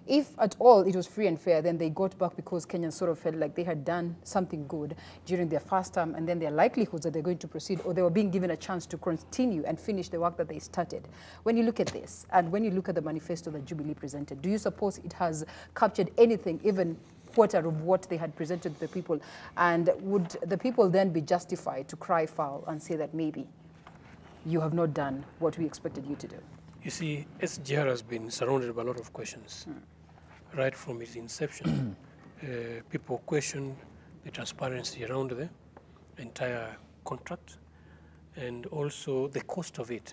if at all it was free and fair, then they got back because Kenyans sort of felt like they had done something good during their first term, and then their likelihoods that they're going to proceed, or they were being given a chance to continue and finish the work that they started. When you look at this, and when you look at the manifesto that Jubilee presented, do you suppose it has captured anything, even quarter of what they had presented to the people? And would the people then be justified to cry foul and say that maybe you have not done what we expected you to do? You see, SGR has been surrounded by a lot of questions. Right from its inception, people questioned the transparency around the entire contract, and also the cost of it.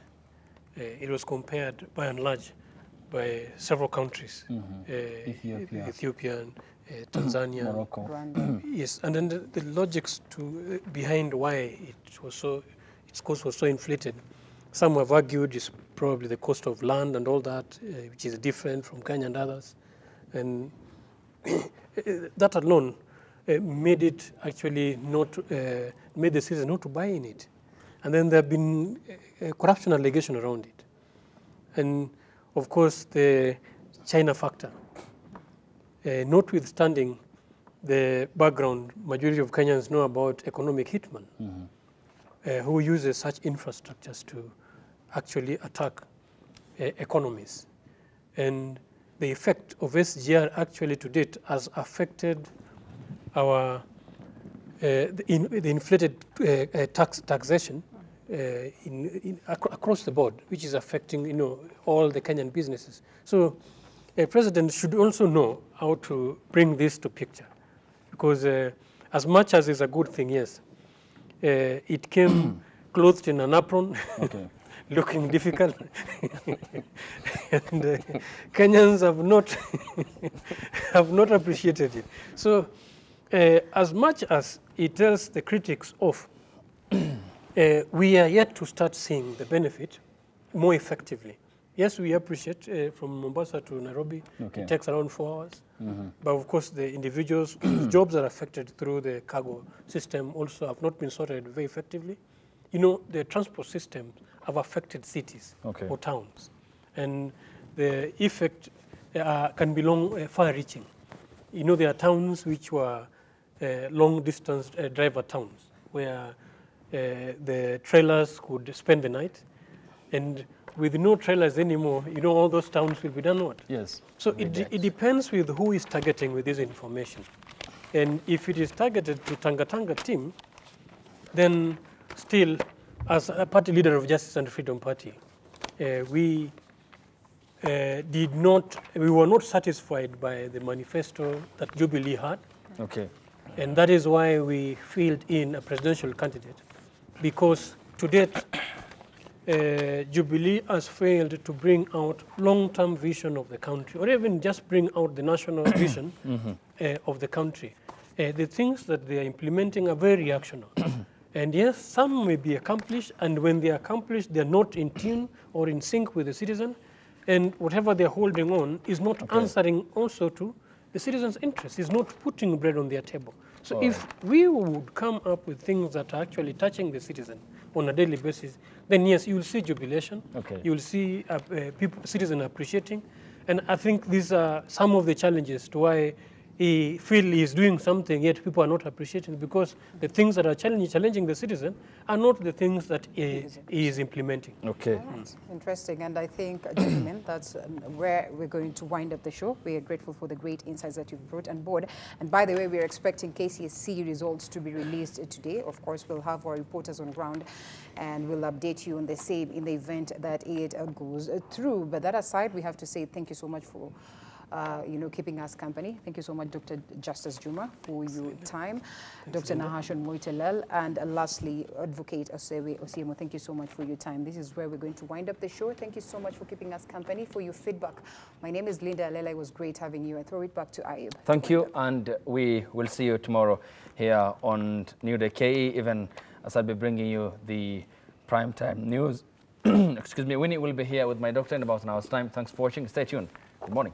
It was compared by and large by several countries, Ethiopia, Tanzania, Morocco. Rwanda. Yes, and then the logics behind why its cost was so inflated. Some have argued it's probably the cost of land and all that, which is different from Kenya and others. And that alone made it actually not, made the citizens not to buy in it. And then there have been corruption allegation around it. And of course, the China factor, notwithstanding the background majority of Kenyans know about economic hitman, who uses such infrastructures to actually attack economies. And the effect of SGR actually to date has affected our the inflated taxation across the board, which is affecting all the Kenyan businesses. So a president should also know how to bring this to picture, because as much as it's a good thing, yes, it came clothed in an apron, looking difficult, and Kenyans have not appreciated it. So as much as it tells the critics off, we are yet to start seeing the benefit more effectively. Yes, we appreciate from Mombasa to Nairobi, it takes around 4 hours. But of course, the individuals' jobs are affected through the cargo system also have not been sorted very effectively. The transport systems have affected cities or towns. And the effect can be far-reaching. There are towns which were long-distance driver towns, where the trailers could spend the night. And with no trailers anymore, all those towns will be done what? Yes. So it depends with who is targeting with this information. And if it is targeted to Tanga team, then still, as a party leader of Justice and Freedom Party, we were not satisfied by the manifesto that Jubilee had. And that is why we filled in a presidential candidate, because to date, Jubilee has failed to bring out long-term vision of the country, or even just bring out the national vision of the country. The things that they are implementing are very reactionary. And yes, some may be accomplished, and when they are accomplished, they are not in tune or in sync with the citizen, and whatever they're holding on is not answering also to the citizens' interests, is not putting bread on their table. So if we would come up with things that are actually touching the citizen on a daily basis, then yes, you will see jubilation, you will see citizens appreciating, and I think these are some of the challenges to why he feel he's doing something, yet people are not appreciating, because the things that are challenging the citizen are not the things that he is implementing. Interesting, and I think, gentlemen, that's where we're going to wind up the show. We are grateful for the great insights that you've brought on board. And by the way, we're expecting KCSE results to be released today. Of course, we'll have our reporters on ground, and we'll update you on the same in the event that it goes through. But that aside, we have to say thank you so much for keeping us company. Thank you so much, Dr. Justice Juma, for your time. Dr. Nahashon Moitalel, and lastly, Advocate Osewe Osiemo, thank you so much for your time. This is where we're going to wind up the show. Thank you so much for keeping us company, for your feedback. My name is Linda Alela. It was great having you. I throw it back to Ayub. Thank you, and we will see you tomorrow here on New Day KE, even as I'll be bringing you the primetime news. Excuse me, Winnie will be here with my doctor in about an hour's time. Thanks for watching. Stay tuned. Good morning.